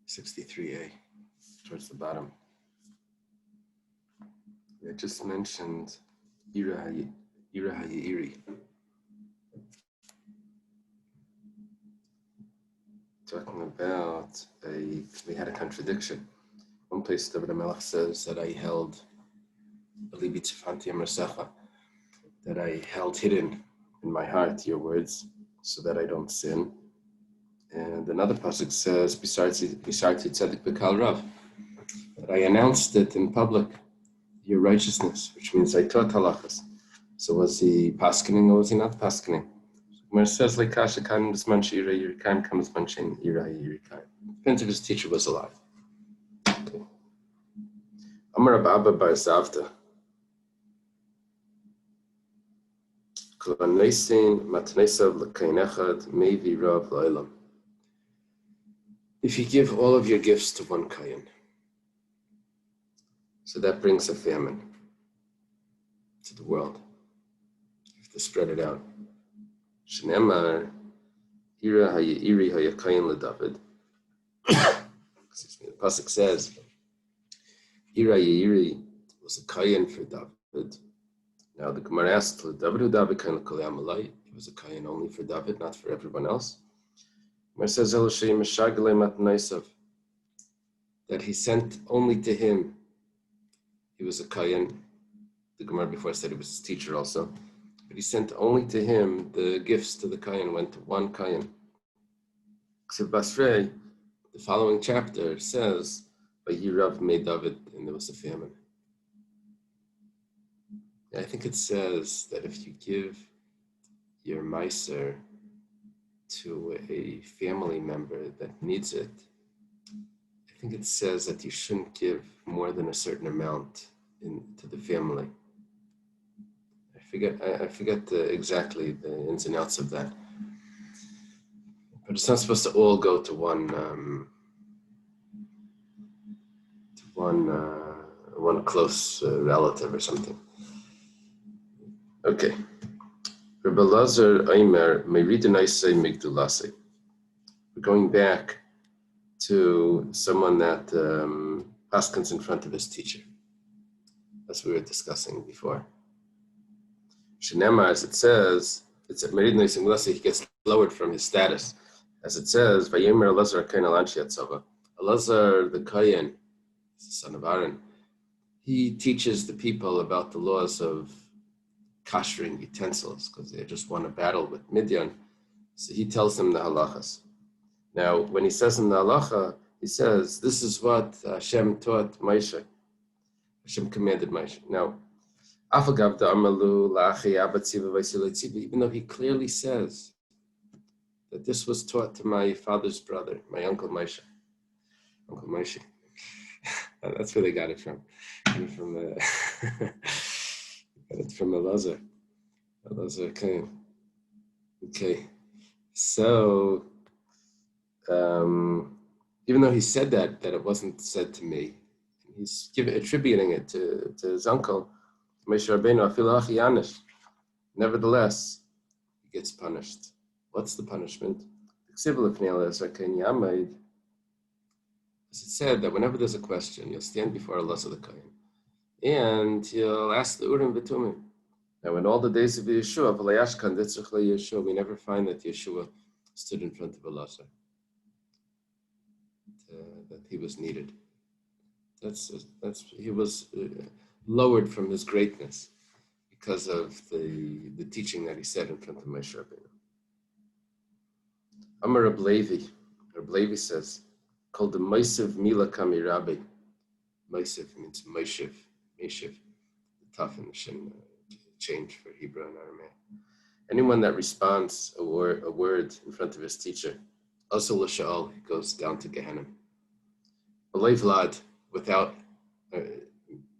63a, towards the bottom. I just mentioned Eiruvin. Talking about we had a contradiction. One place David HaMelech says that I held that I held hidden in my heart your words so that I don't sin. And another pasuk says, besides tzedek b'kal rav, that I announced it in public, your righteousness, which means I taught halachas. So was he paskening or was he not paskening? Where it says like kasha kan bisman she'ira yirikayim comes manchin ira yirikayim. Depends if his teacher was alive. Okay. Amar Abba bar Zavta. If you give all of your gifts to one kayan, so that brings a famine to the world. You have to spread it out. Shneimar ira hayiri hayakayin leDavid. Excuse me. The pasuk says, ira hayiri was a kayan for David. Now the Gemara asked, David kain l'kol malay. It was a kayan only for David, not for everyone else. Gemara says that he sent only to him. He was a kayan. The Gemara before said he was his teacher also. But he sent only to him the gifts to the kayan, went to one kayan. Except Basrei, the following chapter says, Vayirav made David, and there was a famine. I think it says that if you give your meiser to a family member that needs it, I think it says that you shouldn't give more than a certain amount to the family. I forget exactly the ins and outs of that. But it's not supposed to all go to one close relative or something. Okay. Rabbi Lazar Aimer Meridinaise Migdulase. We're going back to someone that paskins in front of his teacher, as we were discussing before. Shenema, as it says, it's at Meridinaise Migdulase, he gets lowered from his status. As it says, Vayemer Elazar Kain Alanshi Atzava. Elazar the Kayan, the son of Aaron, he teaches the people about the laws of kashering utensils, because they just won a battle with Midian. So he tells them the halachas. Now, when he says in the halacha, he says, this is what Hashem taught Moshe. Hashem commanded Moshe. Now, even though he clearly says that this was taught to my father's brother, my uncle Moshe. Uncle Moshe. That's where they got it from. It's from Elazar. Elazar came. Okay. So, even though he said that it wasn't said to me, he's attributing it to his uncle, Moshe Rabbeinu, Afilu Achi Yanish. Nevertheless, he gets punished. What's the punishment? As it said that whenever there's a question, you'll stand before Allah of the Kayan. And he'll ask the Urim V'Tumim. Now, in all the days of Yeshua, we never find that Yeshua stood in front of Elazar, that he was needed. He was lowered from his greatness because of the teaching that he said in front of Moshe Rabbeinu. Amar Reb Levi. Reb Levi says, called the Meisev Mila Kami Rabbi. Meisev means Meishiv. Meshiv, the tough and shin change for Hebrew and Aramaic. Anyone that responds a word in front of his teacher, also l'sha'al, goes down to Gehenna. Alei vlad,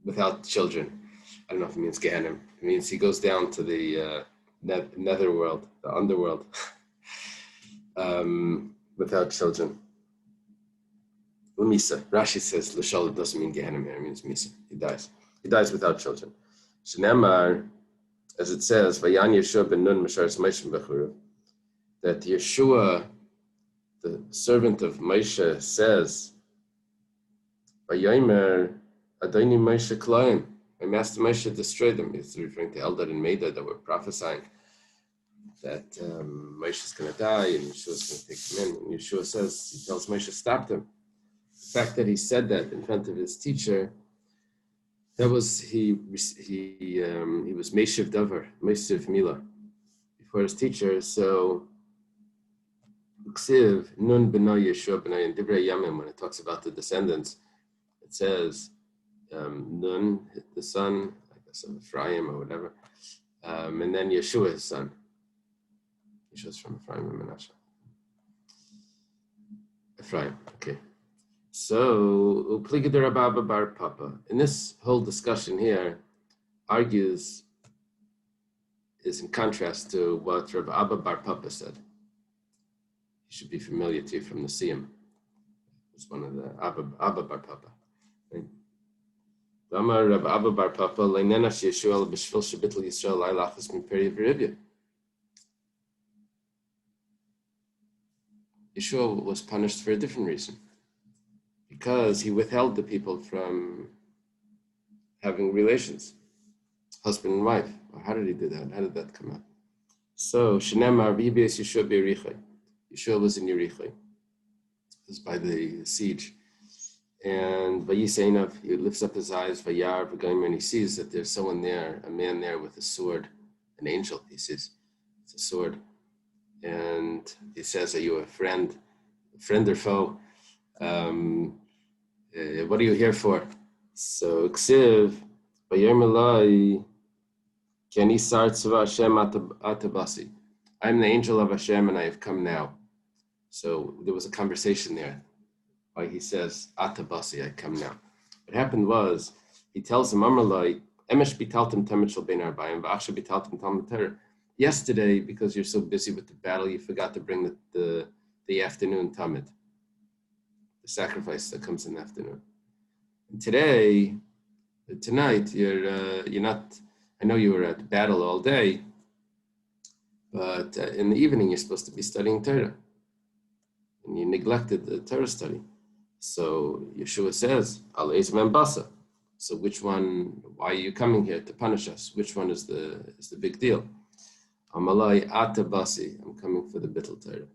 without children. I don't know if it means Gehenna. It means he goes down to the netherworld, the underworld, without children. Misa. Rashi says l'sha'al doesn't mean Gehenna, it means Misa. He dies. He dies without children. Shneimar, as it says, Vayan Yeshua ben Nun Masharis Moshe b'Churuv, that Yeshua, the servant of Moshe, says Vayomer Adoni Moshe Klein. My master Moshe destroyed them. He's referring to Eldad and Medad that were prophesying that Moshe is going to die and Yeshua is going to take him in. And Yeshua says, he tells Moshe, stop them. The fact that he said that in front of his teacher, that was, he was Meshiv Davar, Meshiv Mila, before his teacher. So, Ksiv, Nun B'nai Yeshua B'nai, in Divrei Yamim, when it talks about the descendants, it says, Nun, the son, I guess of Ephraim or whatever, and then Yeshua, his son. Yeshua's from Ephraim and Menashe. Ephraim, okay. So, Upligader Abba Bar Papa. In this whole discussion here, argues, is in contrast to what Rabbi Abba Bar Papa said. You should be familiar to you from the Siyam. It's one of the Abba Bar Papa. Amar Rabbi Abba Bar Papa, Leinena Yeshua b'shvil shebitl Yisrael laylachas miperi v'ribya. Yeshua was punished for a different reason, because he withheld the people from having relations, husband and wife. Well, how did he do that? How did that come out? So, Shenemar v'yibes Yeshua b'Yerichai. Yeshua was in Yerichai. It was by the siege. And Vayiseinav, he lifts up his eyes, Vayar v'Gomer, and he sees that there's someone there, a man there with a sword, an angel, he says. It's a sword. And he says, are you a friend or foe? What are you here for? So, Ksiv, Vayomelai, Keni Sar Tzva Hashem Atabasi. I'm the angel of Hashem and I have come now. So there was a conversation there. Why he says, Atabasi, I come now. What happened was, he tells him, Amalai, Emesh bitaltem temet shel bein arbayim, v'achshav bitaltem talmud Torah. Yesterday, because you're so busy with the battle, you forgot to bring the afternoon tamid, the sacrifice that comes in the afternoon. And tonight, you're not. I know you were at battle all day, but in the evening you're supposed to be studying Torah, and you neglected the Torah study. So Yeshua says, Al Ezman Basa. So which one? Why are you coming here to punish us? Which one is the big deal? Amalai Atabasi, I'm coming for the Bittul Torah.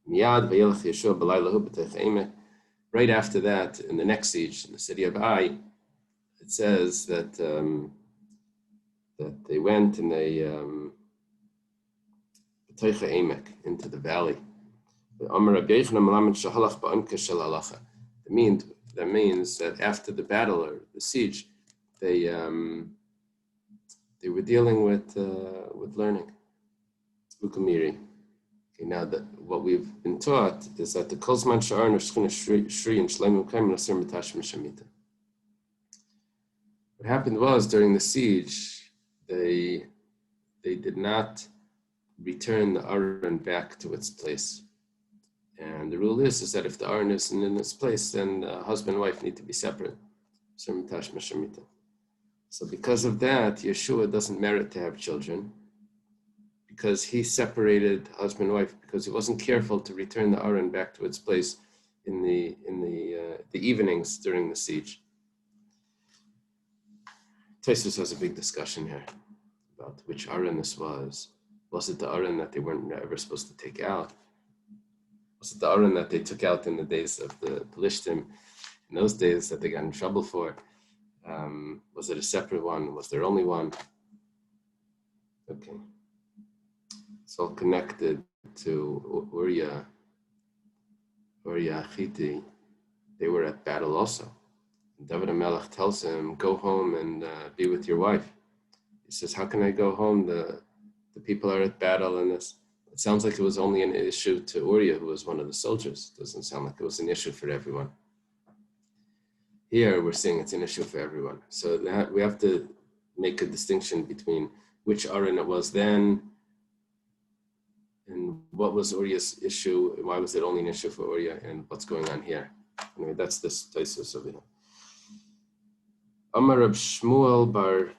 Miyad v'yelech Yeshua b'laylahu b'tech Emek. Right after that, in the next siege, in the city of Ai, it says that that they went and they b'tech Emek, into the valley. That means that after the battle or the siege, they were dealing with learning. Ukamiri. Okay, now that what we've been taught is that the Kolzman Sha'ar Nashchina Shri and Shleimim Kaim Nasir Matash Mishamita. What happened was, during the siege, they did not return the Aron back to its place. And the rule is that if the Aron isn't in its place, then the husband and wife need to be separate. Nasir Matash Mishamita. So because of that, Yeshua doesn't merit to have children, because he separated husband and wife, because he wasn't careful to return the Aron back to its place in the evenings during the siege. Tosfos has a big discussion here about which Aron this was. Was it the Aron that they weren't ever supposed to take out? Was it the Aron that they took out in the days of the Pelishtim, in those days that they got in trouble for? Was it a separate one? Was there only one? Okay. It's all connected to Uriah Achiti. They were at battle also. David HaMelech tells him, go home and be with your wife. He says, how can I go home? The people are at battle and this. It sounds like it was only an issue to Uriah, who was one of the soldiers. It doesn't sound like it was an issue for everyone. Here we're saying it's an issue for everyone. So we have to make a distinction between which Aron it was then and what was Uriah's issue, why was it only an issue for Uriah, and what's going on here. Anyway, that's this Tosfos over here. Amar Rab Shmuel bar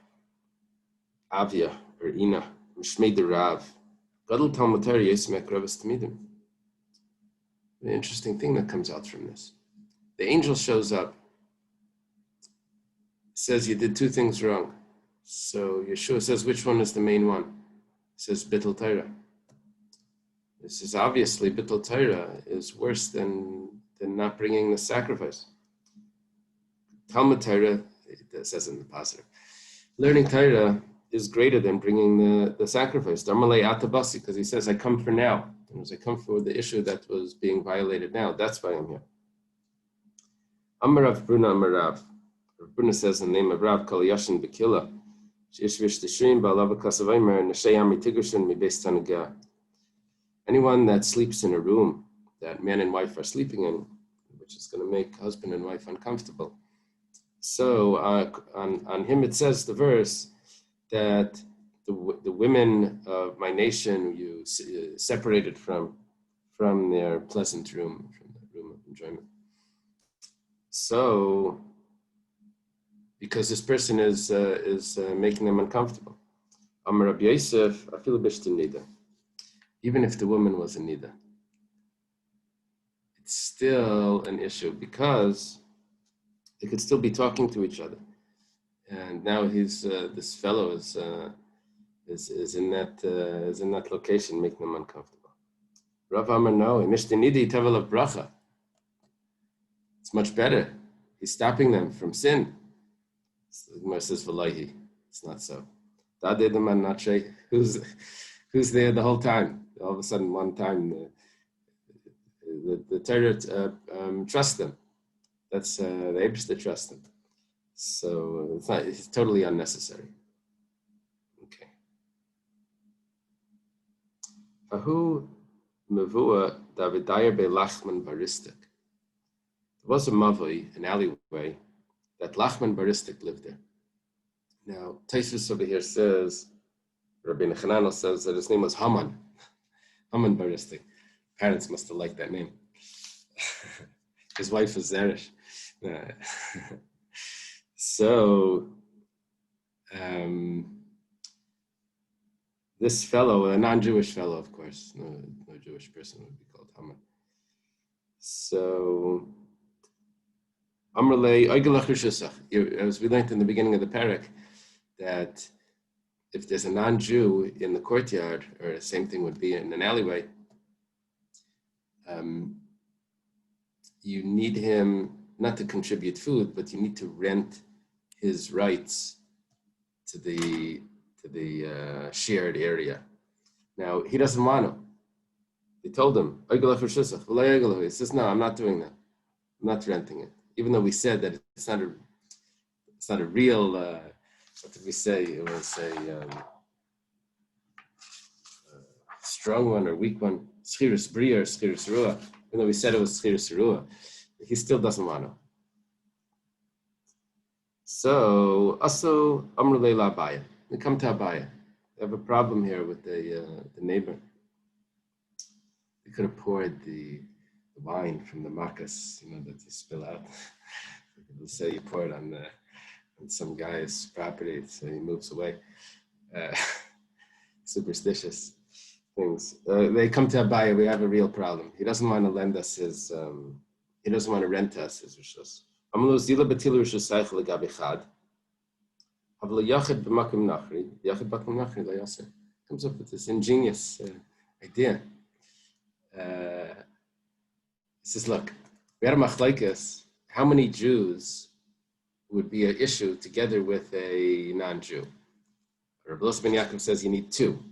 Avia, or Ina, Mishmei de Rav, Gadol Talmud Torah Yismek Ravas Tamidim. An interesting thing that comes out from this. The angel shows up, says you did two things wrong. So Yeshua says, which one is the main one? He says, Bittul Torah. This is obviously, Bittul Torah is worse than not bringing the sacrifice. Talmud Torah, it says in the positive, learning Torah is greater than bringing the sacrifice. Darmalei Atabasi, because he says, I come for now. And as I come for the issue that was being violated now, that's why I'm here. Amar Rav Bruna, Amar Rav. Rav Bruna says in the name of Rav, Kol Yashin Bekila, anyone that sleeps in a room that man and wife are sleeping in, which is going to make husband and wife uncomfortable. So on him it says, the verse, that the women of my nation you separated from their pleasant room, from the room of enjoyment. So, because this person is making them uncomfortable. Amar Rabbi Yosef, afilu b'shtin nida. Even if the woman was a nida, it's still an issue because they could still be talking to each other. And now he's this fellow is in that location, making them uncomfortable. Rav Amar, no, of bracha. It's much better. He's stopping them from sin. So the Gemara says, "V'lohi." It's not so. Who's there the whole time? All of a sudden, one time, the Torah trusts them. That's the Eibishter trusts them. So it's totally unnecessary. Okay. Ahu mevua Davidayer be Lachman Baristik. There was a mavoi, an alleyway, that Lachman Baristik lived there. Now, Tosfos over here says, Rabbi Nechananel says that his name was Haman. Haman Baristik. Parents must have liked that name. His wife was Zeresh. So, this fellow, a non-Jewish fellow, of course, no Jewish person would be called Haman. So, as we learned in the beginning of the parak, that if there's a non-Jew in the courtyard, or the same thing would be in an alleyway, you need him not to contribute food, but you need to rent his rights to the shared area. Now, he doesn't want to. They told him, he says, no, I'm not doing that. I'm not renting it. Even though we said that it's not a real, what did we say? It was a strong one or weak one, Schiris Bria or Schiris Ruah. Even though we said it was Schiris Ruah, he still doesn't want to. So, also, Amr Leila Abaya. They come to Abaya. They have a problem here with the neighbor. They could have poured the wine from the makas, that you spill out. They'll say you pour it on some guy's property, so he moves away. Superstitious things. They come to Abaya. We have a real problem. He doesn't want to lend us his. He doesn't want to rent us his rishus. Comes up with this ingenious idea. He says, look, we had a machlekes. How many Jews would be an issue together with a non-Jew? Rabbi Ben Yaakov says you need two.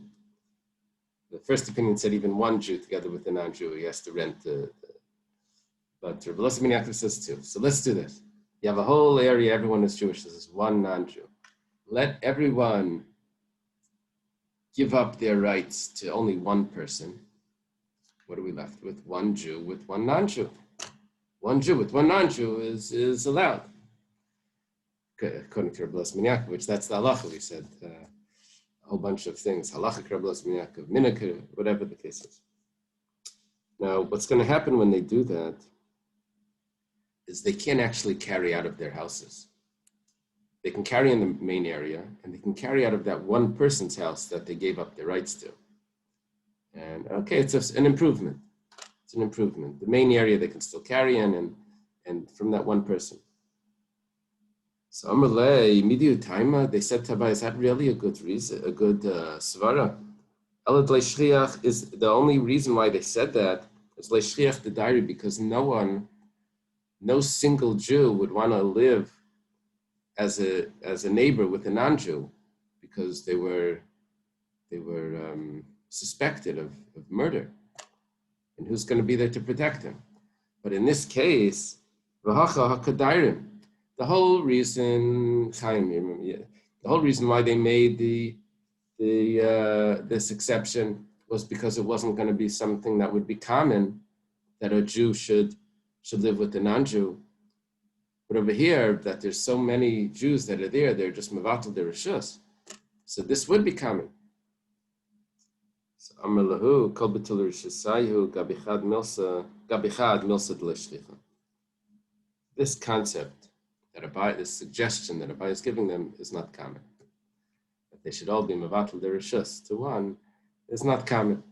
The first opinion said even one Jew together with a non-Jew, he has to rent but Rabbi Ben Yaakov says two. So let's do this. You have a whole area, everyone is Jewish. This is one non-Jew. Let everyone give up their rights to only one person. What are we left with? One Jew with one non-Jew. One Jew with one non-Jew is allowed. According to Rabbi Ben Yaakov, which that's the halacha, we said a whole bunch of things. Halacha, Rabbi Ben Yaakov, minhag, whatever the case is. Now, what's going to happen when they do that is they can't actually carry out of their houses. They can carry in the main area, and they can carry out of that one person's house that they gave up their rights to. And okay, it's an improvement. It's an improvement. The main area they can still carry in, and from that one person. So Amrlei, Midiu Taima, they said to Abai, is that really a good reason, a good svara? Elad Leishriach is the only reason why they said that is Leishriach the diary, because no single Jew would want to live as a neighbor with a non-Jew, because they were suspected of murder, and who's going to be there to protect him? But in this case, v'hacha hakadairim, the whole reason why they made this exception was because it wasn't going to be something that would be common, that a Jew should live with a non-Jew. But over here, that there's so many Jews that are there, they're just mevatel their rishus. So this would be common. So Amar lahu kol betul rishusayu gabichad milsa d'leshlicha. This concept this suggestion that Abai is giving them is not common. That they should all be mevatel their rishus to one is not common.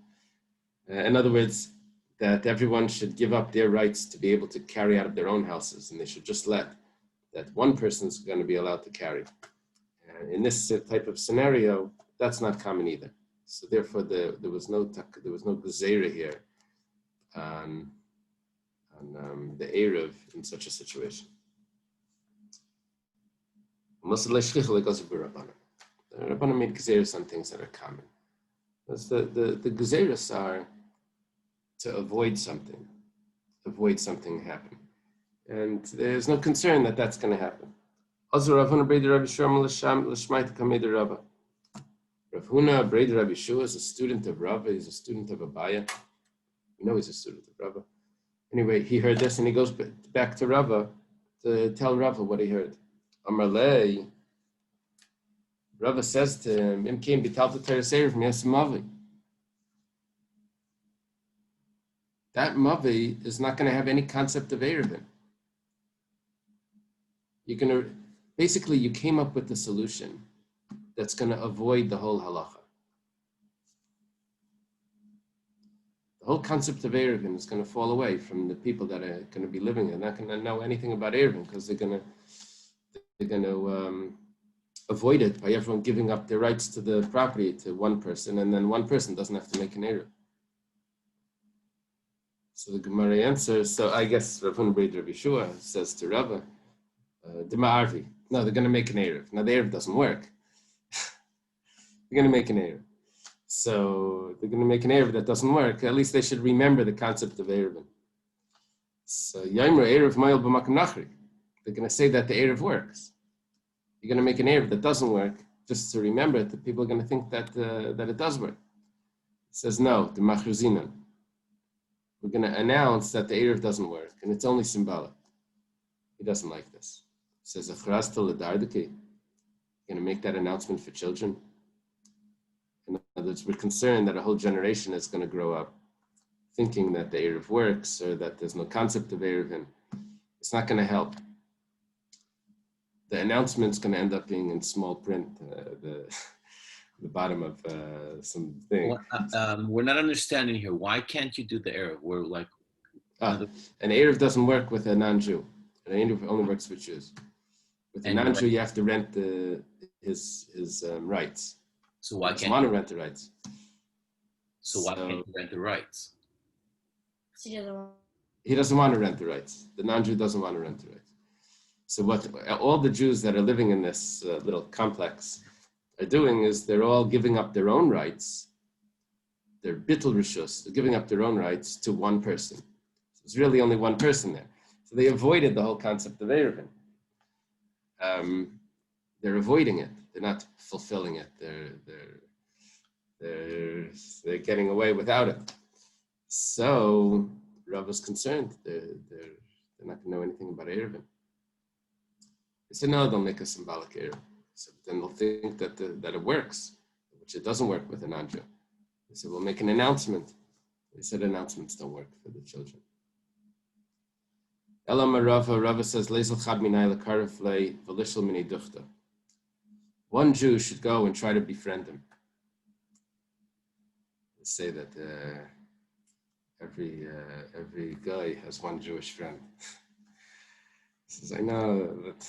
In other words, that everyone should give up their rights to be able to carry out of their own houses, and they should just let that one person's going to be allowed to carry. In this type of scenario, that's not common either. So therefore, there was no gezerah here on the Eruv in such a situation. The Rabbanan made gezerahs on things that are common. Because the gezerahs are to avoid something happening. And there's no concern that that's going to happen. Also, Rav Huna Breder Rabbi Shua is a student of Rava. He's a student of Abaya. We know he's a student of Rava. Anyway, he heard this and he goes back to Rava to tell Rava what he heard. Amarlei, Rava says to him, Im came bitalta tereseir from Yasamavi. That Mavi is not going to have any concept of Eiruvin. Basically, you came up with the solution that's going to avoid the whole halacha. The whole concept of Eiruvin is going to fall away from the people that are going to be living there. They're not going to know anything about Eiruvin because they're going to avoid it by everyone giving up their rights to the property to one person, and then one person doesn't have to make an Eruv. So the Gemara answers, so I guess Rav Huna Breder Rabbi Shua says to Rava, Dima Arvi. No, they're going to make an Eruv. Now the Eruv doesn't work. They're going to make an Eruv. So they're going to make an Eruv that doesn't work. At least they should remember the concept of Eruvin. So Yaimra Eruv Mayil B'Makam Nachri. They're going to say that the Eruv works. You're going to make an Eruv that doesn't work, just to remember it, that people are going to think that it does work. He says, no, the Machruzinan. We're going to announce that the Eruv doesn't work, and it's only symbolic. He doesn't like this. He says, Achras to Ledardiki. You're going to make that announcement for children. In other words, we're concerned that a whole generation is going to grow up thinking that the Eruv works, or that there's no concept of Eruv, and it's not going to help. The announcement's going to end up being in small print, the bottom of something. Well, we're not understanding here. Why can't you do the Eruv? We're like... an Eruv doesn't work with a non-Jew. An Eruv only works with Jews. With a non-Jew, you have to rent his rights. So why can't you want to rent the rights? So why can't you rent the rights? He doesn't want to rent the rights. The non-Jew doesn't want to rent the rights. So what all the Jews that are living in this little complex are doing is they're all giving up their own rights. They're bittul rishus. They're giving up their own rights to one person. So there's really only one person there. So they avoided the whole concept of Eiruvin. They're avoiding it. They're not fulfilling it. They're getting away without it. So Rav was concerned. They're not going to know anything about Eiruvin. They said, no, they'll make a symbolic Eruv. So then they'll think that it works, which it doesn't work with a non-Jew. They said, we'll make an announcement. They said announcements don't work for the children. Rava says, one Jew should go and try to befriend him. They say that every guy has one Jewish friend. says, I know that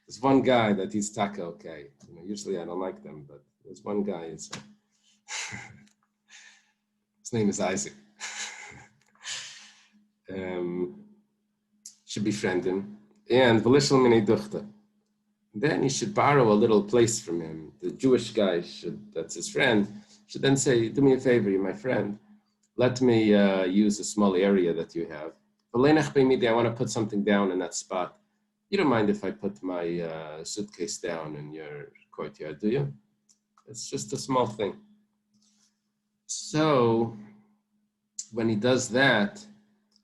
there's one guy that he's taka okay. Usually I don't like them, but there's one guy. His name is Isaac. Should befriend him. And then he should borrow a little place from him. The Jewish guy that's his friend, should then say, do me a favor, you're my friend. Let me use a small area that you have. I want to put something down in that spot. You don't mind if I put my suitcase down in your courtyard, do you? It's just a small thing. So when he does that,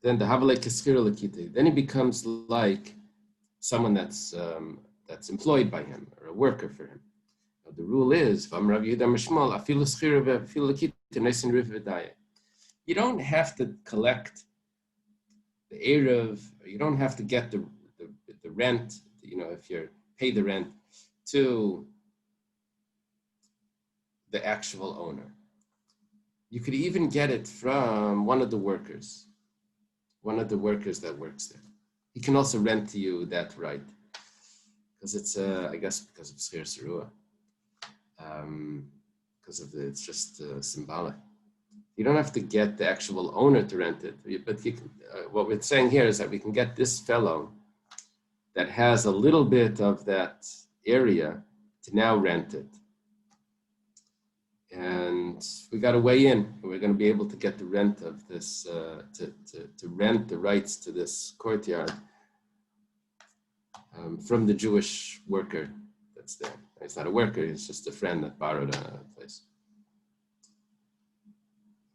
then then he becomes like someone that's employed by him or a worker for him. Now, the rule is, you don't have to collect the Eruv, you don't have to get the rent, if you pay the rent to the actual owner. You could even get it from one of the workers that works there. He can also rent to you that right, because it's, I guess, because of Schir Sarua, because of it's just symbolic. You don't have to get the actual owner to rent it, but you can, what we're saying here is that we can get this fellow that has a little bit of that area to now rent it. And we got to weigh in. We're going to be able to get the rent of this, to rent the rights to this courtyard from the Jewish worker that's there. He's not a worker, he's just a friend that borrowed a place.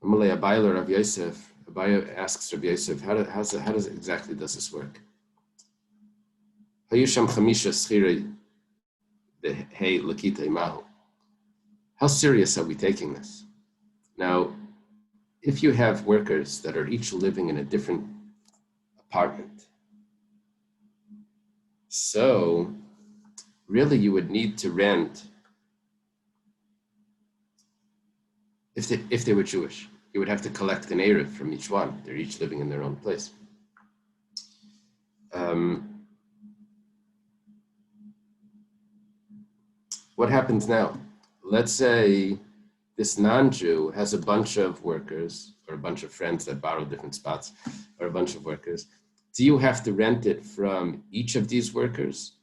Amalei Abayla Rav Yosef, Abaya asks Rav Yosef, how does exactly does this work? Hayusham Chamisha Schirei Hey Lakita Imahu. How serious are we taking this? Now, if you have workers that are each living in a different apartment, so really you would need to rent, if they were Jewish, you would have to collect an Eruv from each one. They're each living in their own place. What happens now? Let's say this non-Jew has a bunch of workers or a bunch of friends that borrow different spots or a bunch of workers. Do you have to rent it from each of these workers?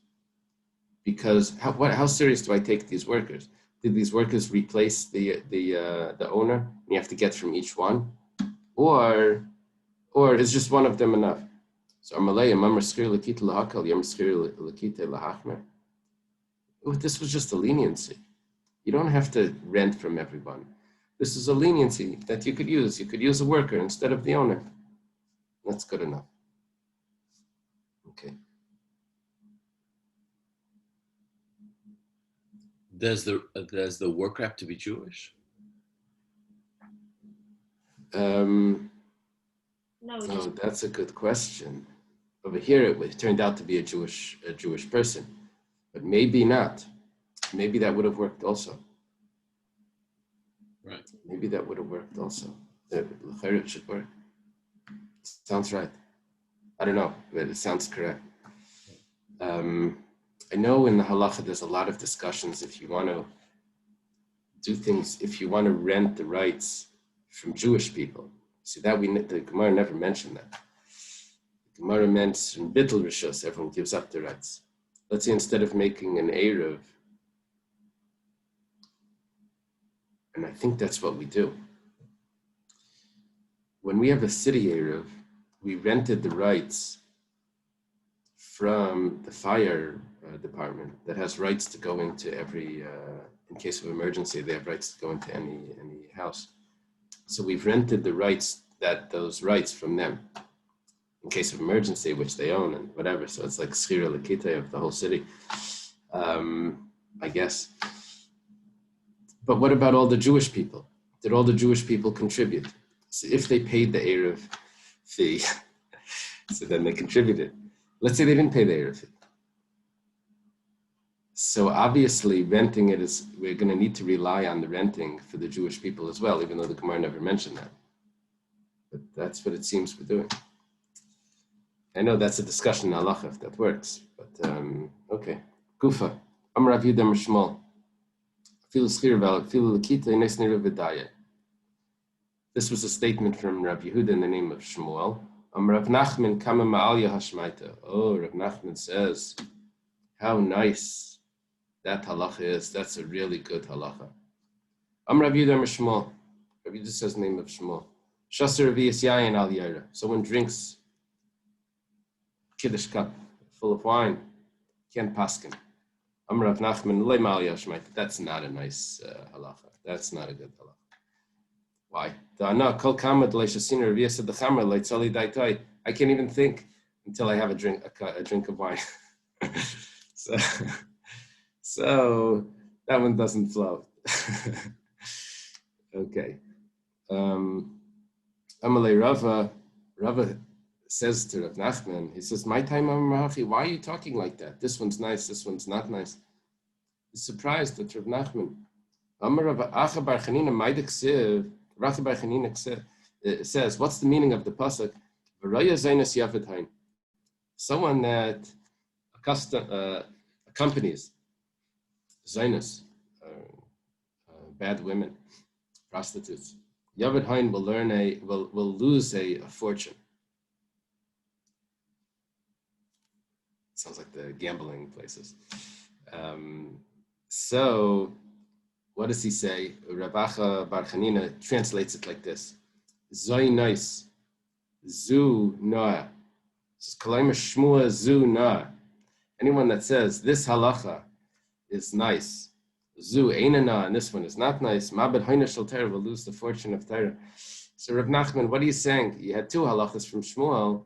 Because how serious do I take these workers? Did these workers replace the owner? And you have to get from each one, or is just one of them enough? So this was just a leniency. You don't have to rent from everyone. This is a leniency that you could use. You could use a worker instead of the owner. That's good enough. Okay. Does the worker have to be Jewish? No, that's a good question. Over here, it turned out to be a Jewish person, but maybe not. Maybe that would have worked also. Right. Maybe that would have worked also. It should work. Sounds right. I don't know, but it sounds correct. I know in the halacha there's a lot of discussions if you want to do things, if you want to rent the rights from Jewish people. See, that the Gemara never mentioned that. The Gemara mentioned bittul rishos, everyone gives up their rights. Let's say instead of making an Eruv, and I think that's what we do. When we have a city Eruv, we rented the rights from the fire department that has rights to go into every, in case of emergency, they have rights to go into any house. So we've rented the rights, those rights from them in case of emergency, which they own and whatever. So it's like schira lekite of the whole city, I guess. But what about all the Jewish people? Did all the Jewish people contribute? So if they paid the Eruv fee, so then they contributed. Let's say they didn't pay the Eruv fee. So obviously renting it we're going to need to rely on the renting for the Jewish people as well, even though the Gemara never mentioned that. But that's what it seems we're doing. I know that's a discussion in halacha if that works, but okay. Gufa. Amar Rav Yehuda Shmuel. This was a statement from Rav Yehuda in the name of Shmuel. Rav Nachman kama ma'alya hashmaita. Oh, Rav Nachman says, how nice that halacha is. That's a really good halacha. Rav Yehuda Shmuel. Rav Yehuda says the name of Shmuel. Shasar v'yis yayin al yaira. Someone drinks kiddush cup full of wine, can't paskin. Rav Nachman le ma'alya hashmaita. That's not a nice halacha. That's not a good halacha. Why? I can't even think until I have a drink of wine. so that one doesn't flow. Okay. Amalei Rava says to Rav Nachman, he says, "My time, why are you talking like that? This one's nice, this one's not nice." He's surprised that Rav Nachman. Rachi Bar Chanina says, what's the meaning of the pasuk? Someone that accompanies Zainas, bad women, prostitutes. Yavid Hain will lose a fortune. Sounds like the gambling places. So what does he say? Rav Acha Bar Chanina translates it like this: Zoi nice, zu noah. Says Kalayma Shmua zu noah. Anyone that says this halacha is nice, zu einana, and this one is not nice, Mabed Haina Shel Torah will lose the fortune of Torah. So Rav Nachman, what are you saying? You had two halachas from Shmuel.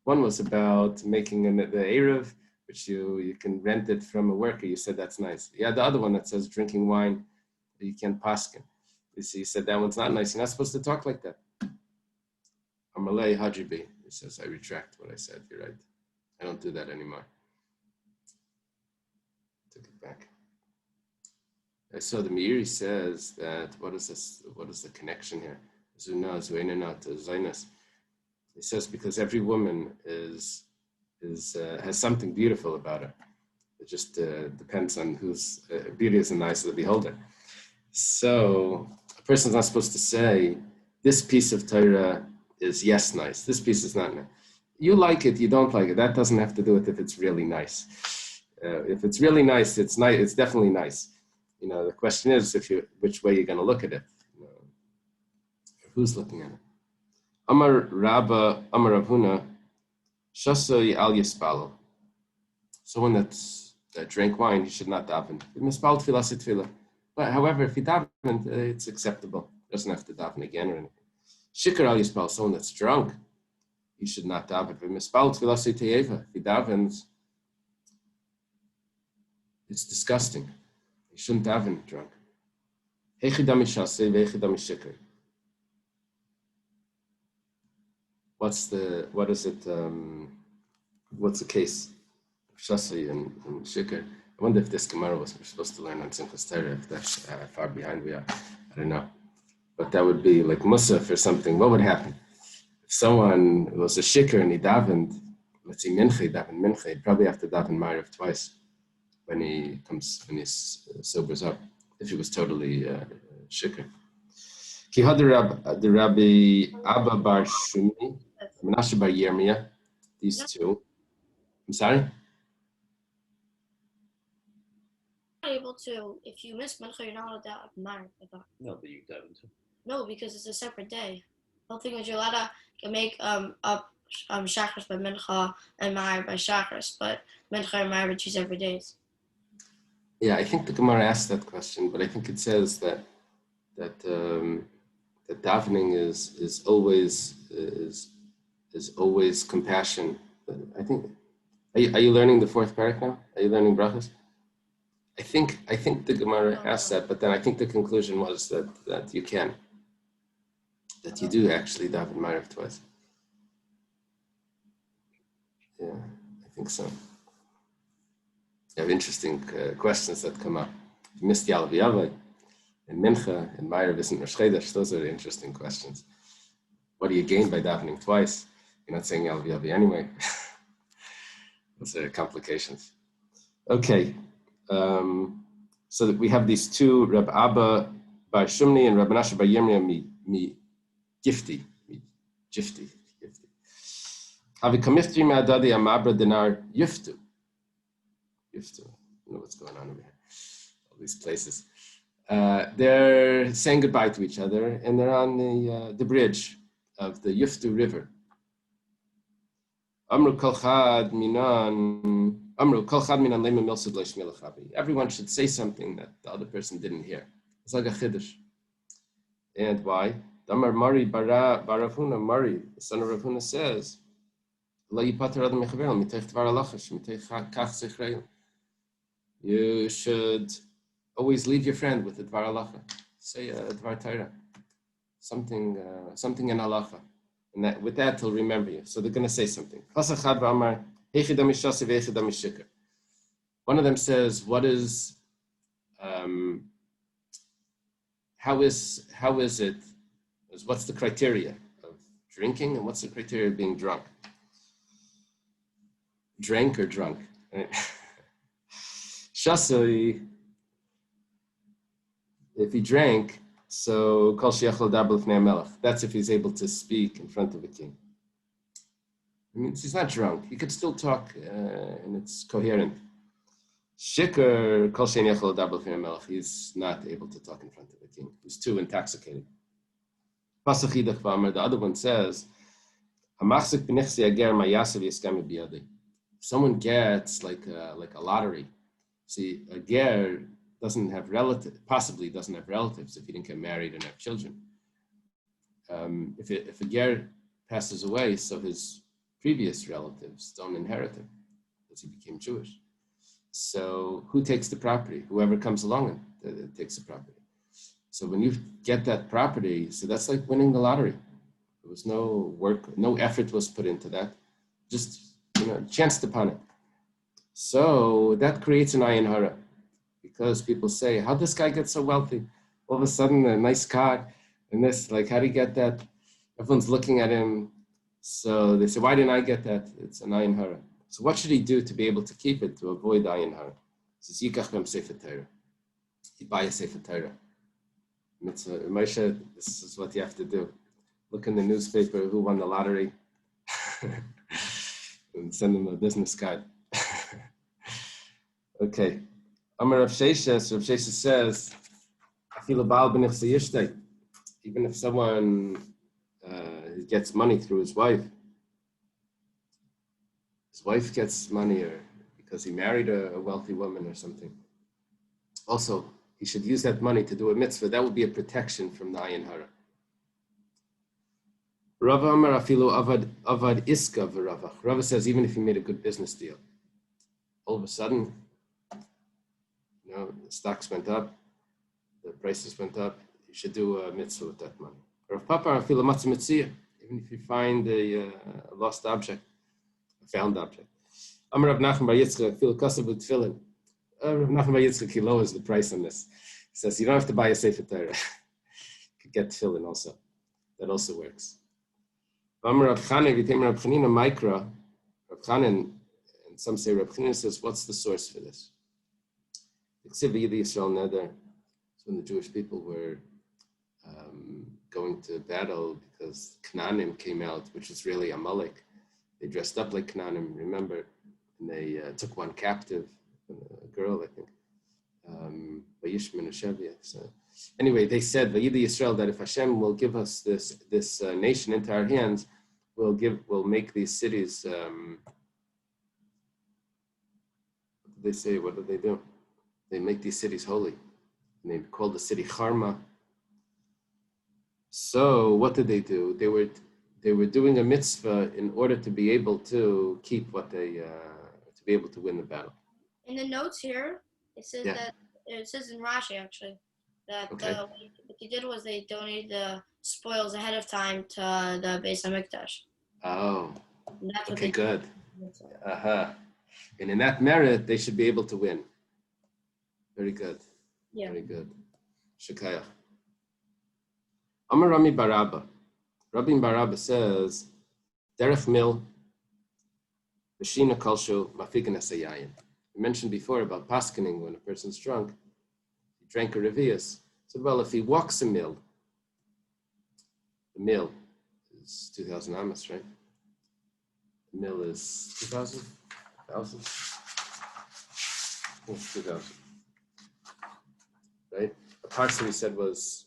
One was about making the Eruv, which you can rent it from a worker. You said that's nice. You had the other one that says drinking wine. You can't paskin. You see, he said that one's not nice. You're not supposed to talk like that. Amalei Hajibi. He says, I retract what I said. You're right. I don't do that anymore. Took it back. I saw the Meiri says that what is this? What is the connection here? Zuna, Zuenana to Zainas. He says because every woman has something beautiful about her. It just depends on whose beauty is in the eyes of the beholder. So a person's not supposed to say, this piece of Torah is yes, nice. This piece is not nice. You like it, you don't like it. That doesn't have to do with if it's really nice. If it's really nice, it's nice. It's definitely nice. The question is which way you're going to look at it. Who's looking at it? Amar Rabba, Amar Ravuna, Shasoi al Yispalo. Someone that drank wine, he should not daven. Mispal tefillah tefillah. But however, if he davened, it's acceptable. Doesn't have to daven again or anything. Shikar al Yispal, someone that's drunk, he should not daven. Mispal tefillah teyeva. If he davens, it's disgusting. He shouldn't daven drunk. Hechidami shasei vechidami shikar. What's the case of Shasai and Shikar? I wonder if this Gemara we're supposed to learn on Simchas Torah, if that's how far behind we are. I don't know. But that would be like Musaf or something. What would happen? If someone was a Shikar and he davened, let's say Mincha, davened Mincha, he'd probably have to daven Ma'ariv twice when he sobers up, if he was totally Shikar. Ki had the Rabbi Abba Bar Shumi, Menashe Bar Yirmiyah, these two. I'm sorry? Able to, if you miss Mincha, you're not allowed to daven Ma'ariv, I thought. No, but you daven too. No, because it's a separate day. The whole thing is you're allowed to make up Shachris by Mincha and Ma'ariv by Shachris, but Mincha and Ma'ariv are two separate days. Yeah, I think the Gemara asked that question, but I think it says that davening is always compassion. I think. Are you learning the fourth parak now? Are you learning brachas? I think the Gemara asked that, but then I think the conclusion was that you can. That you do actually daven Ma'ariv twice. Yeah, I think so. You have interesting questions that come up. You missed Yalav Yavai, and Mincha, and Ma'ariv isn't Rosh Chodesh. Those are the interesting questions. What do you gain by davening twice? You're not saying Yalav Yavai anyway. Those are complications. Okay. So that we have these two, Reb Abba Bar Shumni and Reb Menashe Bar Yirmiyah mi Gifti. Havi kamiftri me'adadi amabra dinar yuftu. I don't know what's going on over here. All these places. They're saying goodbye to each other, and they're on the bridge of the Yuftu River. Amru kol chad minan lema milsud leishmilach Rabbi. Everyone should say something that the other person didn't hear. It's like a chiddush. And why? Damar Mari Baravuna, Mari, the son of Ravuna, says, you should always leave your friend with the Dvar Halacha. Say Dvar Torah, something in Halacha. And that, with that, he'll remember you. So they're going to say something. One of them says, how is it, what's the criteria of drinking and what's the criteria of being drunk? Drank or drunk? Right? Shasoi, if he drank, so kol sheyachol daber lifnei melech. That's if he's able to speak in front of a king. I mean, he's not drunk. He could still talk, and it's coherent. Shikar kol shein yachol daber lifnei melech. He's not able to talk in front of a king. He's too intoxicated. Pasach idach v'amar. The other one says, hamachzik b'nichsi ager mayasav yiskami biyadi. Someone gets like a lottery. See, a ger possibly doesn't have relatives if he didn't get married and have children. If a ger passes away, so his previous relatives don't inherit him because he became Jewish. So who takes the property? Whoever comes along and takes the property. So when you get that property, so that's like winning the lottery. There was no work, no effort was put into that. Just chanced upon it. So that creates an ayin hara, because people say, how this guy get so wealthy? All of a sudden, a nice car, and this, like, how do you get that? Everyone's looking at him. So they say, why didn't I get that? It's an ayin hara. So what should he do to be able to keep it, to avoid ayin hara? He says, yikach b'em sefer Torah. You buy a sefer Torah. Moshe, this is what you have to do. Look in the newspaper who won the lottery. And send them a business card. Okay. Amar Rav Sheshes, Rav Sheshes says, even if someone gets money through his wife gets money, or because he married a wealthy woman or something. Also, he should use that money to do a mitzvah. That would be a protection from the ayin hara. Rava Amar afilu avad iska v'ravach. Rava says even if he made a good business deal, all of a sudden, the stocks went up, the prices went up, you should do a mitzvah with that money. Rav Papa afilu matz mitzvah. Even if you find a lost object, a found object. Amar Rav Nachman bar Yitzchak afilu kasav v'tfilin. Rav Nachman bar Yitzchak, he lowers the price on this. He says you don't have to buy a sefer Torah. You could get tefillin also. That also works. Rab Chanina Mikra, Rab Chanin, and some say Rab Chanina says, what's the source for this? It's when the Jewish people were going to battle because Canaanim came out, which is really Amalek. They dressed up like Canaanim, remember, and they took one captive, a girl, I think, So anyway, they said, Vayidi Yisrael, that if Hashem will give us this nation into our hands, we'll make these cities, what did they say? What did they do? They make these cities holy. And they call the city Charma. So what did they do? They were doing a mitzvah in order to be able to keep what they, to be able to win the battle. In the notes here, it says that, it says in Rashi actually, that what they did was they donated the spoils ahead of time to the Beis HaMikdash. Oh, That's what okay, good. And in that merit, they should be able to win. Very good. Yeah. Very good. Shekayach. Amar Rami Barabba. Rabbi Barabba says, Derech mil, B'shina kalshu mafigan esayayin. We mentioned before about paskening when a person's drunk. He drank a revius. So, well, if he walks a mil, the mil is 2,000 amas, right? The mil is 2,000? 1,000? It's 2,000. Right? A parsa we said was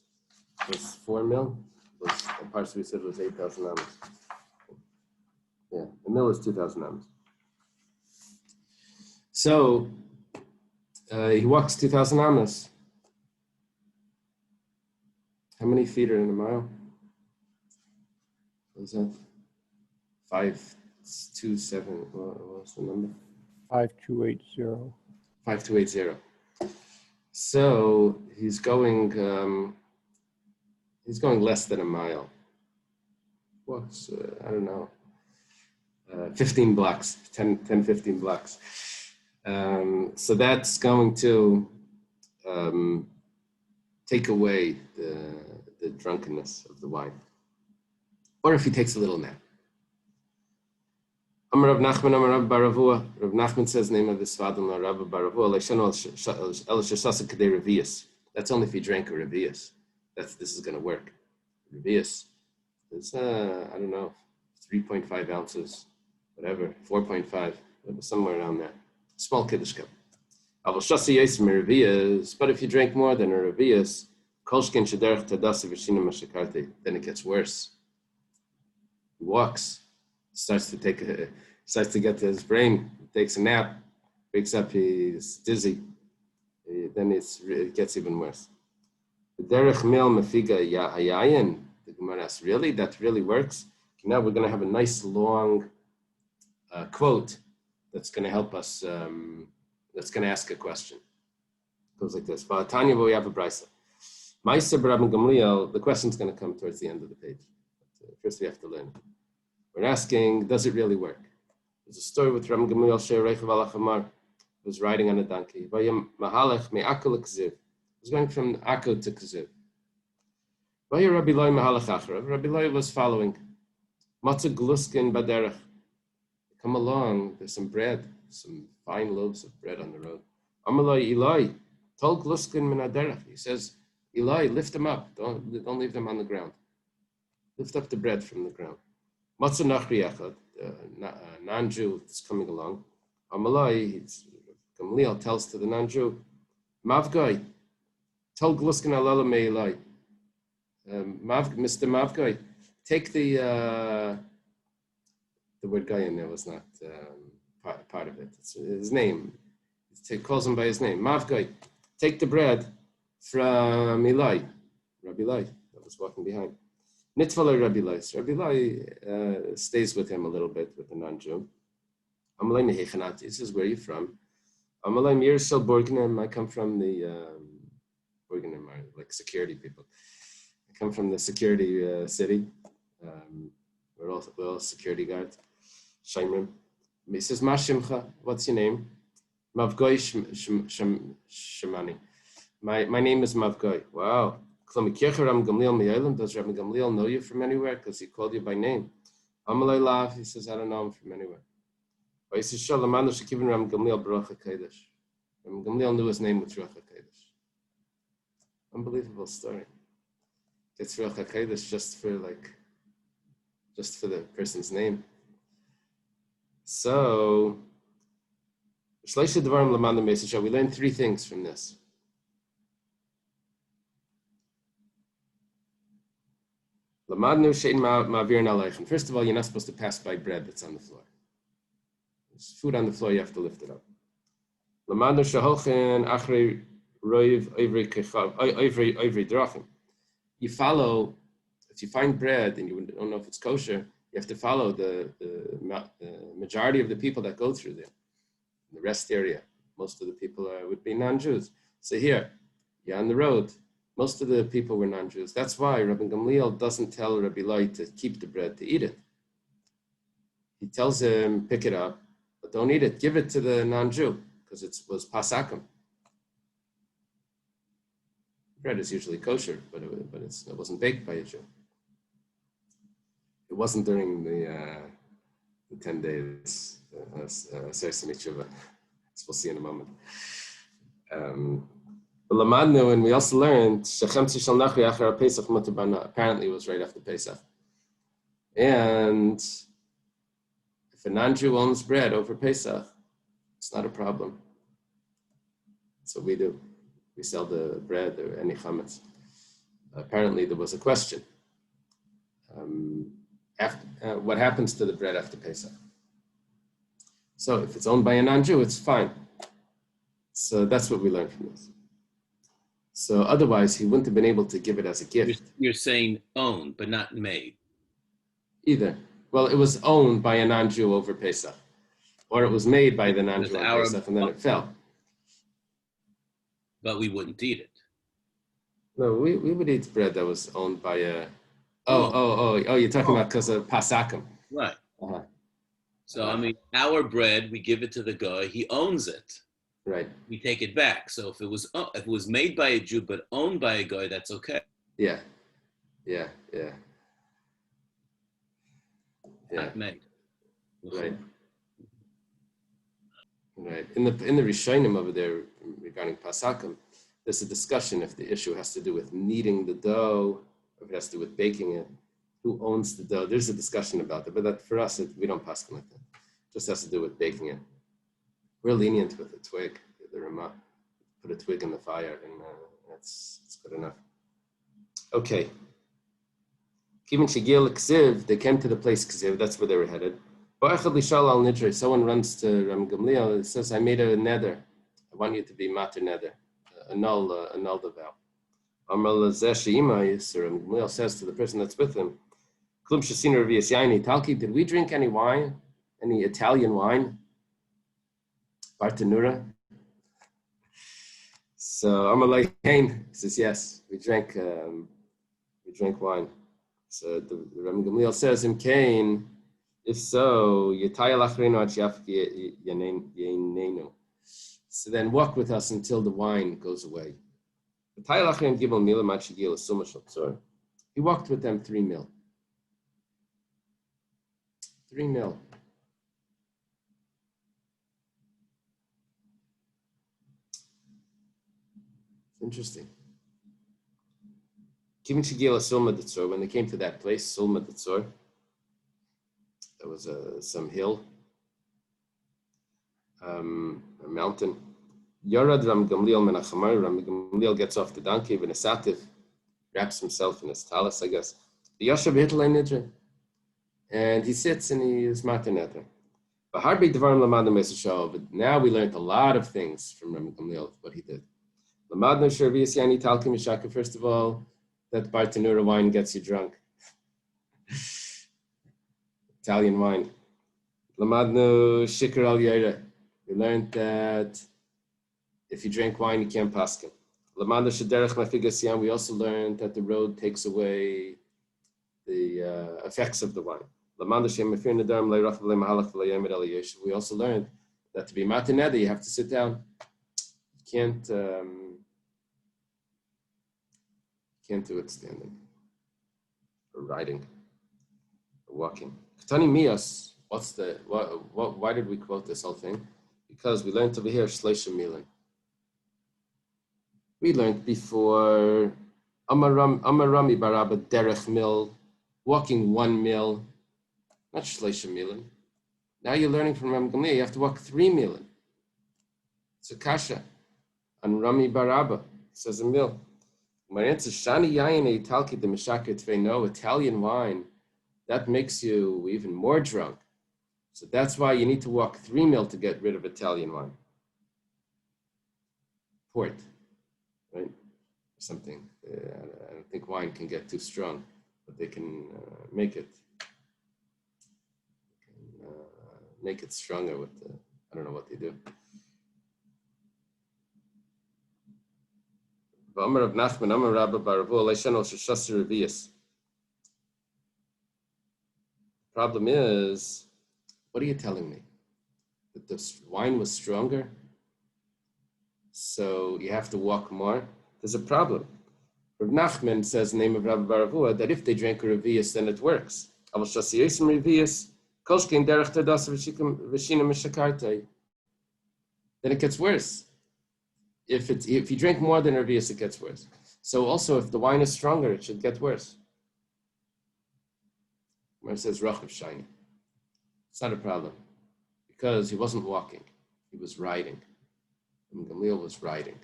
4 mil. A parsa we said was 8,000 amas. Yeah, the mil is 2,000 amas. So he walks 2,000 amas. How many feet are in a mile? What is that? 527. What was the number? 5280. 5280. So he's going less than a mile. What's I don't know. 15 blocks, 15 blocks. So that's going to take away the drunkenness of the wine. Or if he takes a little nap. Amar Rav Nachman, Amar Rav Baravua. Rav Nachman says the name of this father, Rav Baravua. That's only if he drank a revius. This is going to work. Revius. It's I don't know, 3.5 ounces, whatever, 4.5, somewhere around there. Small kiddush cup. But if you drink more than a revius, then it gets worse. He walks, starts to get to his brain, takes a nap, wakes up, he's dizzy. Then it gets even worse. The derech mil mafiga hayayin. The Gemara asks, really? That really works? Okay, now we're going to have a nice long quote that's going to help us. That's going to ask a question. It goes like this. Tanya, we have a brisa. Ma'aser b'Rabban Gamliel. The question's going to come towards the end of the page. But, first, we have to learn. We're asking, does it really work? There's a story with Rabban Gamliel She'ereichav alach Amar, who was riding on a donkey. Vayam mahalech me'akol l'kziv. He was going from Akko to Kziv. Vayam Rabbi Loi mahalech acharav. Rabbi Loi was following. Matzah gluskin baderech. Come along, there's some bread, some fine loaves of bread on the road. Amaloi Eloi, tol gluskin min haderech. He says, Eloi, lift them up. Don't leave them on the ground. Lift up the bread from the ground. Matzah nachri echad, a non-Jew is coming along. Amaloi, Gamliel tells to the non-Jew, Mavgai, tol gluskin alala me Eloi. Mr. Mavgai, take the word guy in there was not part of it. It's his name. He calls him by his name. Mavgai, take the bread from Eli, Rabbi Eli, that was walking behind. Nitvala Rabbi Eli. Rabbi Eli stays with him a little bit with the non-Jew. Amalei mehechanat. He says, where are you from? Amalei Mirsel Borgnem. I come from the Borgnem are like security people. I come from the security city. We're all security guards. Shaimrim. He says, Mashimcha, what's your name? Mavgoy Shemani. My name is Mavgoy. Wow. Does Rabbi Gamliel know you from anywhere? Because he called you by name. Amalei Lav, he says, I don't know him from anywhere. But he says, Shalamanu Shekivin Rabbi Gamliel Baruch HaKadosh. Rabbi Gamliel knew his name with Ruach HaKadosh. Unbelievable story. Gets Ruach HaKadosh just for the person's name. So, we learn three things from this. First of all, you're not supposed to pass by bread that's on the floor. There's food on the floor, you have to lift it up. You follow, if you find bread and you don't know if it's kosher, you have to follow the majority of the people that go through there. In the rest area, most of the people would be non-Jews. So here, you're on the road. Most of the people were non-Jews. That's why Rabbi Gamliel doesn't tell Rabbi Loi to keep the bread, to eat it. He tells him, pick it up, but don't eat it. Give it to the non-Jew, because it was pasakim. Bread is usually kosher, but it wasn't baked by a Jew. It wasn't during the 10 days As we'll see in a moment. And we also learned apparently it was right after Pesach. And if a non-Jew owns bread over Pesach, it's not a problem. So we do. We sell the bread or any chametz. Apparently there was a question. What happens to the bread after Pesach? So if it's owned by a non-Jew, it's fine. So that's what we learned from this. So otherwise, he wouldn't have been able to give it as a gift. You're saying owned, but not made. Either. Well, it was owned by a non-Jew over Pesach. Or it was made by the non-Jew on Pesach, and then it fell. But we wouldn't eat it. No, we would eat bread that was owned by a... you're talking about because of Pasakim. Right. Uh-huh. So, I mean, our bread, we give it to the guy. He owns it. Right. We take it back. So if it was made by a Jew but owned by a guy, that's okay. Yeah. Not made. Right. In the Rishonim over there regarding Pasakim, there's a discussion if the issue has to do with kneading the dough, or if it has to do with baking it. Who owns the dough? There's a discussion about that, but that for us, we don't pass like that. It just has to do with baking it. We're lenient with a twig, the Ramah. Put a twig in the fire, and it's good enough. Okay. Kivin Shigil Ksiv, they came to the place Ksiv, that's where they were headed. Someone runs to Ram Gamliel and says, I made a nether. I want you to be mater nether, annul the vow. Amar Lazeshima, Ram Gamliel says to the person that's with him, Klum Shasina Ravias Yaini Talki, did we drink any wine? Any Italian wine? Bartanura? So Amar Lahain says, yes, we drank wine. So the Ram Gamliel says in Cain, if so, so then walk with us until the wine goes away. He walked with them 3 mil. 3 mil. Interesting. When they came to that place, Sulma Ditzor, there was some hill, a mountain. Yarad Ram Gamliel Menachamar, Ram Gamliel gets off the donkey, Venesativ, wraps himself in his talis, I guess. The Yashav Hitler Nidre. And he sits and he is Mater Nidre. But now we learned a lot of things from Ram Gamliel, what he did. First of all, that Bartanura wine gets you drunk. Italian wine. Lamadnu Shikar al Yaira. We learned that if you drink wine, you can't paskin. Lamadnu Shaderech Mafigas. We also learned that the road takes away the effects of the wine. Lamadnu Shem Mafir Nadarm Leirach V'le Mahalach V'le Yemed El Yeshu. We also learned that to be matineda, you have to sit down. You can't do it standing, or riding, or walking. Ketani Mias, why did we quote this whole thing? Because we learned over here, Shleisha Milan. We learned before, Amarami Baraba Derech Mil, walking 1 mil, not Shleisha Milan. Now you're learning from Ram Gamliel, you have to walk 3 milan. It's a kasha. And Rami Baraba says a mil. My answer, Shani Yayin Italki the Meshaka Tve, no, Italian wine, that makes you even more drunk. So that's why you need to walk 3 mil to get rid of Italian wine. Port, right? Something. I don't think wine can get too strong, but they can make it stronger with the, I don't know what they do. Problem is, what are you telling me? That the wine was stronger? So you have to walk more? There's a problem. Rav Nachman says in the name of Rabbi Baravua that if they drank a revius, then it works. then it gets worse. If you drink more than Revius, it gets worse. So also, if the wine is stronger, it should get worse. Where it says Rachav Shiny, it's not a problem because he wasn't walking; he was riding. And Gamliel was riding.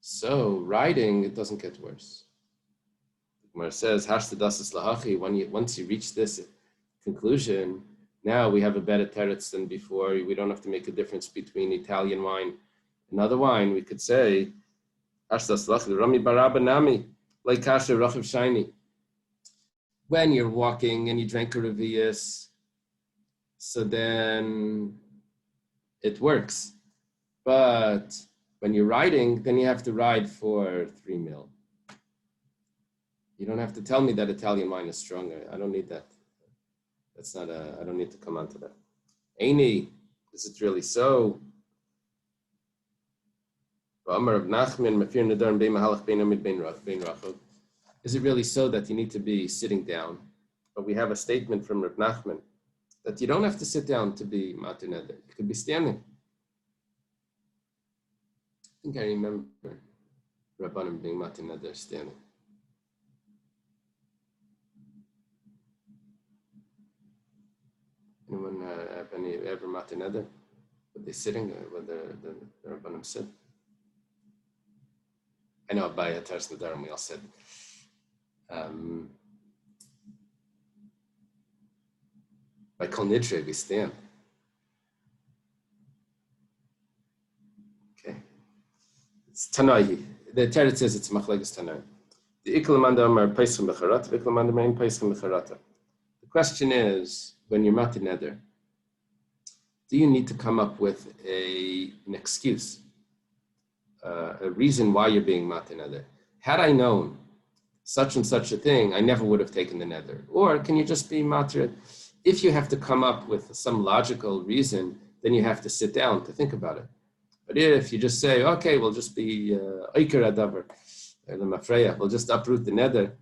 So riding, it doesn't get worse. Where it says Hashtadasas Lahachi, once you reach this conclusion, now we have a better teretz than before. We don't have to make a difference between Italian wine and other wine. We could say Hashdas Lahachi Rami Baraba Nami like Kasher Rachav Shiny. When you're walking and you drink a Revius, so then it works. But when you're riding, then you have to ride for 3 mil. You don't have to tell me that Italian wine is stronger. I don't need that. I don't need to come on to that. Aini, is it really so? Is it really so that you need to be sitting down? But we have a statement from Reb Nachman that you don't have to sit down to be Matir Neder. You could be standing. I think I remember Rabbanim being Matir Neder standing. Anyone have any ever Matir Neder? Were they sitting? Were the Rabbanim sit? I know by Atars Nadarim we all sit. By Kol Nidre we stand. Okay. It's Tanai. The Teretz says it's Machlekes Tanai. The Iklamanda Amar Peischem Becharata, the Iklamanda Main Peischem Becharata. The question is, when you're Matir Neder, do you need to come up with an excuse, a reason why you're being Matir Neder? Had I known such and such a thing, I never would have taken the neder. Or can you just be Matir? If you have to come up with some logical reason, then you have to sit down to think about it. But if you just say, okay, we'll just be Oiker Adavar, the Mafreya, we'll just uproot the neder,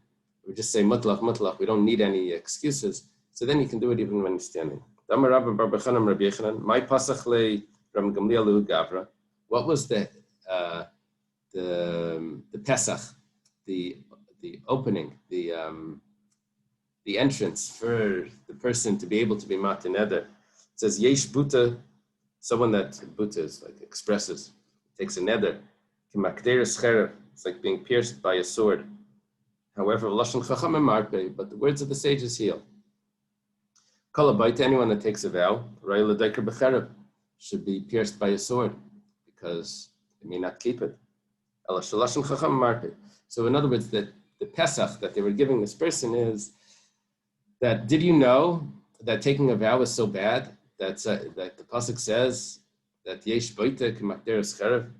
we just say mutlach, we don't need any excuses. So then you can do it even when you're standing. My pasach le Ram Gamliel Gavra. What was the Pesach, the opening, the entrance for the person to be able to be Matir Neder? It says Yesh Buta, someone that Buta is like expresses, takes a neder. It's like being pierced by a sword. However, Lashon Chachamim Marpe, but the words of the sages heal. Kalabayt, anyone that takes a vow, Ra'ila Deker Bechereb, should be pierced by a sword because they may not keep it. Lashon Chachamim Marpe. So in other words, the Pesach that they were giving this person is that, did you know that taking a vow is so bad that the pasuk says that Yesh Boite K'Makderes Cherev?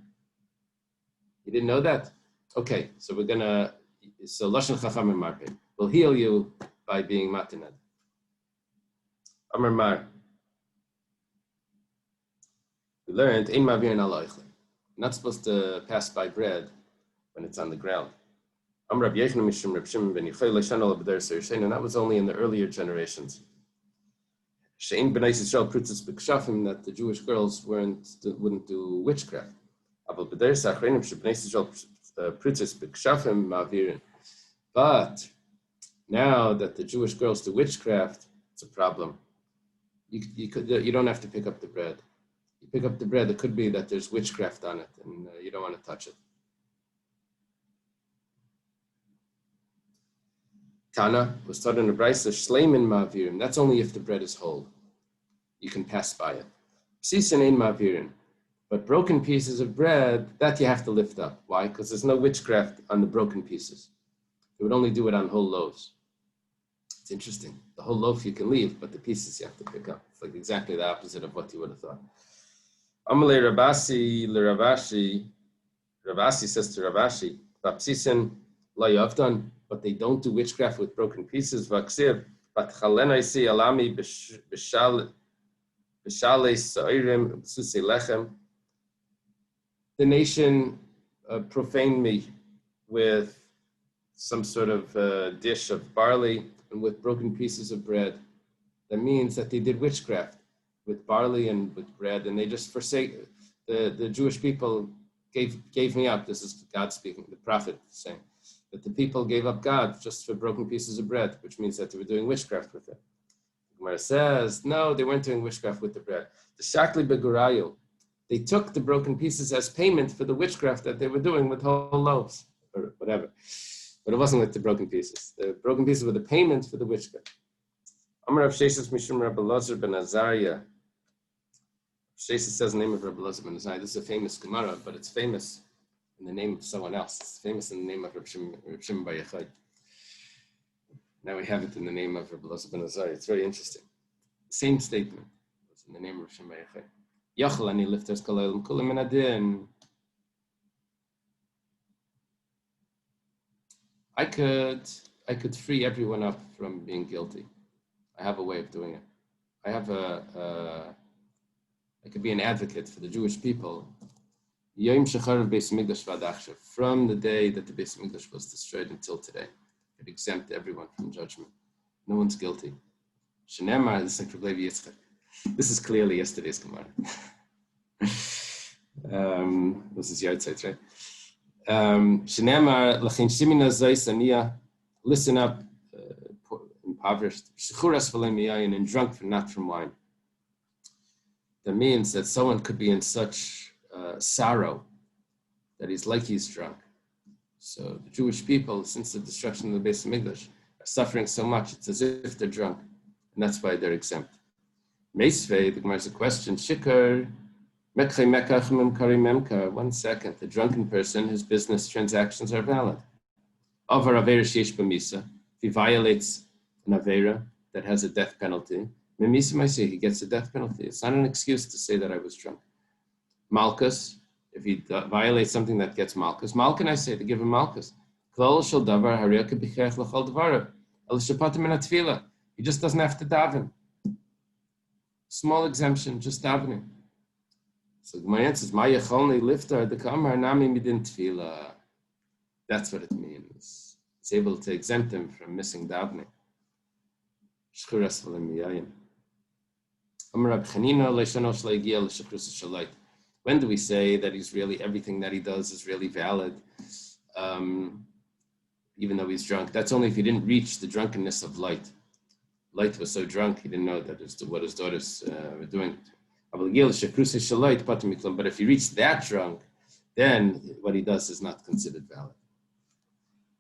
You didn't know that? Okay, so Lashon Chachamim Marpe will heal you by being Matir Neder. Amar Mar. We learned Ein Ma'avirin Al Oichle. You're not supposed to pass by bread when it's on the ground. And that was only in the earlier generations. That the Jewish girls wouldn't do witchcraft. But now that the Jewish girls do witchcraft, it's a problem. You don't have to pick up the bread. You pick up the bread, it could be that there's witchcraft on it, and you don't want to touch it. Tana was taught in the Brisa, Shleimin Ma'avirin. That's only if the bread is whole. You can pass by it. Psisin ein Ma'avirin. But broken pieces of bread, that you have to lift up. Why? Because there's no witchcraft on the broken pieces. They would only do it on whole loaves. It's interesting. The whole loaf you can leave, but the pieces you have to pick up. It's like exactly the opposite of what you would have thought. Amalei Rabasi l'Ravashi. Ravasi says to Ravashi, Vapsisin la yavdan. But they don't do witchcraft with broken pieces. Vaksiv, but chalenaisi alami b'shale sa'irim b'susei lechem. The nation profaned me with some sort of dish of barley and with broken pieces of bread. That means that they did witchcraft with barley and with bread, and they just forsake the Jewish people gave me up. This is God speaking, the prophet saying that the people gave up God just for broken pieces of bread, which means that they were doing witchcraft with it. Gemara says, no, they weren't doing witchcraft with the bread. The shakli begurayu, they took the broken pieces as payment for the witchcraft that they were doing with whole loaves or whatever. But it wasn't with the broken pieces. The broken pieces were the payment for the witchcraft. Amar Rav Sheshes Mishum Rabbi Elazar ben Azariah. Sheshes says the name of Rabbi Elazar ben Azariah. This is a famous Gemara, but it's famous in the name of someone else. It's famous in the name of Reb Shimon bar Yochai. Now we have it in the name of Rabbi Elazar ben Azariah. It's very interesting. Same statement. It's in the name of Reb Shimon bar Yochai. Yachal ani liftas kol ha'olam kulam min adin. I could free everyone up from being guilty. I have a way of doing it. I could be an advocate for the Jewish people. From the day that the Beis Mikdash was destroyed until today, I could exempt everyone from judgment. No one's guilty. This is clearly yesterday's Gemara. This is Yartzeit, right? Listen up, impoverished, and drunk from not from wine. That means that someone could be in such sorrow that he's drunk. So the Jewish people, since the destruction of the Beis Mikdash, are suffering so much, it's as if they're drunk, and that's why they're exempt. Meisvei, the Gemara has a question, Shikar, 1 second, the drunken person, his business transactions are valid. If he violates an avera that has a death penalty, he gets a death penalty. It's not an excuse to say that I was drunk. Malchus, if he violates something that gets Malchus, Malkin I say to give him Malchus. He just doesn't have to daven. Small exemption, just davening. So my answer is, liftar the kamar nami midin tefillah. That's what it means. It's able to exempt him from missing davening. When do we say that he's really, everything that he does is really valid, even though he's drunk? That's only if he didn't reach the drunkenness of Light. Light was so drunk, he didn't know that what his daughters were doing. But if he reached that drunk, then what he does is not considered valid.